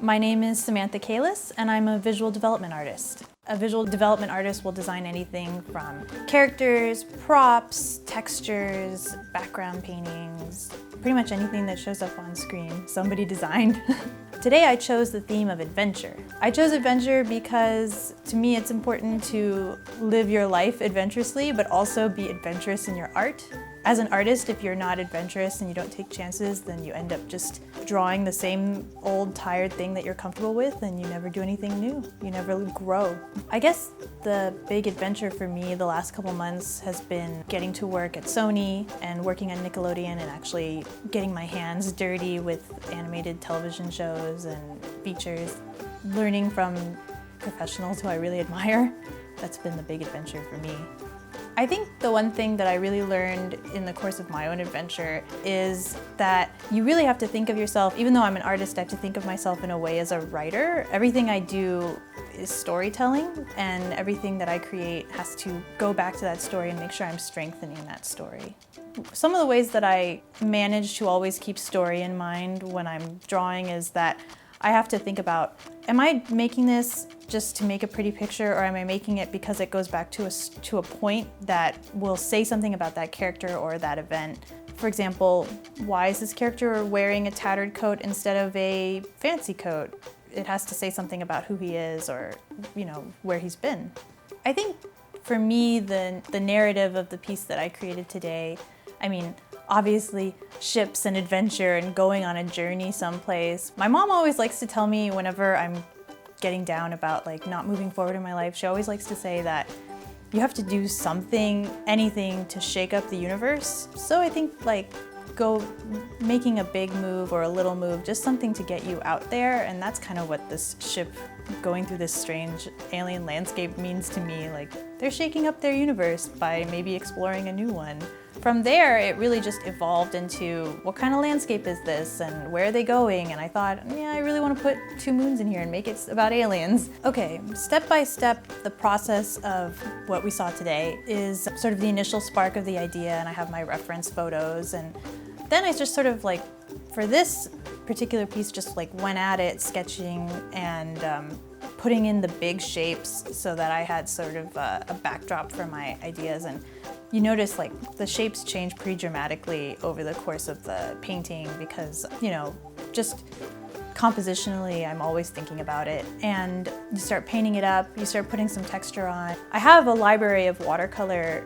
My name is Samantha Kallis, and I'm a visual development artist. A visual development artist will design anything from characters, props, textures, background paintings, pretty much anything that shows up on screen, somebody designed. Today I chose the theme of adventure. I chose adventure because to me it's important to live your life adventurously, but also be adventurous in your art. As an artist, if you're not adventurous and you don't take chances, then you end up just drawing the same old tired thing that you're comfortable with and you never do anything new. You never grow. I guess the big adventure for me the last couple months has been getting to work at Sony and working on Nickelodeon and actually getting my hands dirty with animated television shows and features, learning from professionals who I really admire. That's been the big adventure for me. I think the one thing that I really learned in the course of my own adventure is that you really have to think of yourself, even though I'm an artist, I have to think of myself in a way as a writer. Everything I do is storytelling, and everything that I create has to go back to that story and make sure I'm strengthening that story. Some of the ways that I manage to always keep story in mind when I'm drawing is that I have to think about, am I making this just to make a pretty picture, or am I making it because it goes back to a point that will say something about that character or that event? For example, why is this character wearing a tattered coat instead of a fancy coat? It has to say something about who he is or, where he's been. I think for me, the narrative of the piece that I created today, obviously ships and adventure and going on a journey someplace. My mom always likes to tell me whenever I'm getting down about not moving forward in my life, she always likes to say that you have to do something, anything to shake up the universe. So I think making a big move or a little move, just something to get you out there, and that's kind of what this ship going through this strange alien landscape means to me. They're shaking up their universe by maybe exploring a new one. From there, it really just evolved into what kind of landscape is this and where are they going? And I thought, I really want to put 2 moons in here and make it about aliens. Okay, step by step, the process of what we saw today is sort of the initial spark of the idea, and I have my reference photos, and then I just sort of for this particular piece, just went at it, sketching and putting in the big shapes so that I had sort of a backdrop for my ideas. And you notice the shapes change pretty dramatically over the course of the painting because, just compositionally, I'm always thinking about it. And you start painting it up, you start putting some texture on. I have a library of watercolor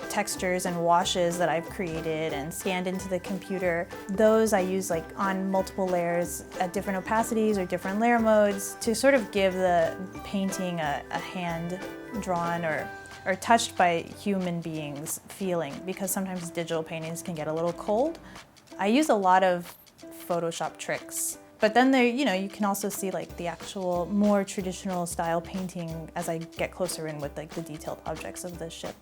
textures and washes that I've created and scanned into the computer. Those I use on multiple layers at different opacities or different layer modes to sort of give the painting a hand-drawn or touched by human beings feeling, because sometimes digital paintings can get a little cold. I use a lot of Photoshop tricks, but then there, you can also see the actual more traditional style painting as I get closer in with the detailed objects of the ship.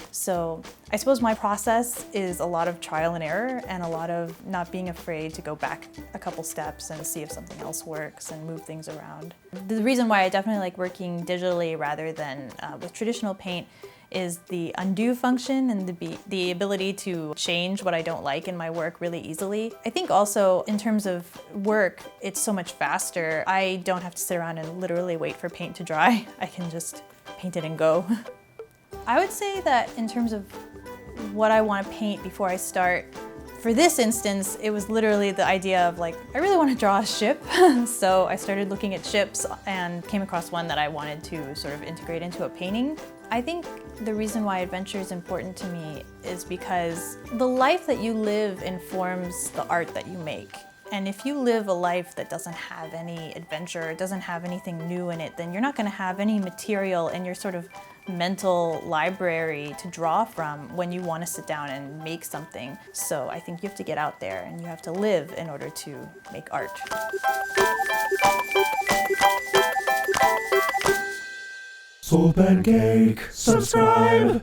So I suppose my process is a lot of trial and error and a lot of not being afraid to go back a couple steps and see if something else works and move things around. The reason why I definitely like working digitally rather than with traditional paint is the undo function and the ability to change what I don't like in my work really easily. I think also in terms of work, it's so much faster. I don't have to sit around and literally wait for paint to dry. I can just paint it and go. I would say that in terms of what I want to paint before I start, for this instance, it was literally the idea of I really want to draw a ship. So I started looking at ships and came across one that I wanted to sort of integrate into a painting. I think the reason why adventure is important to me is because the life that you live informs the art that you make. And if you live a life that doesn't have any adventure, doesn't have anything new in it, then you're not going to have any material in your sort of mental library to draw from when you want to sit down and make something. So I think you have to get out there and you have to live in order to make art. Soap and Cake, subscribe!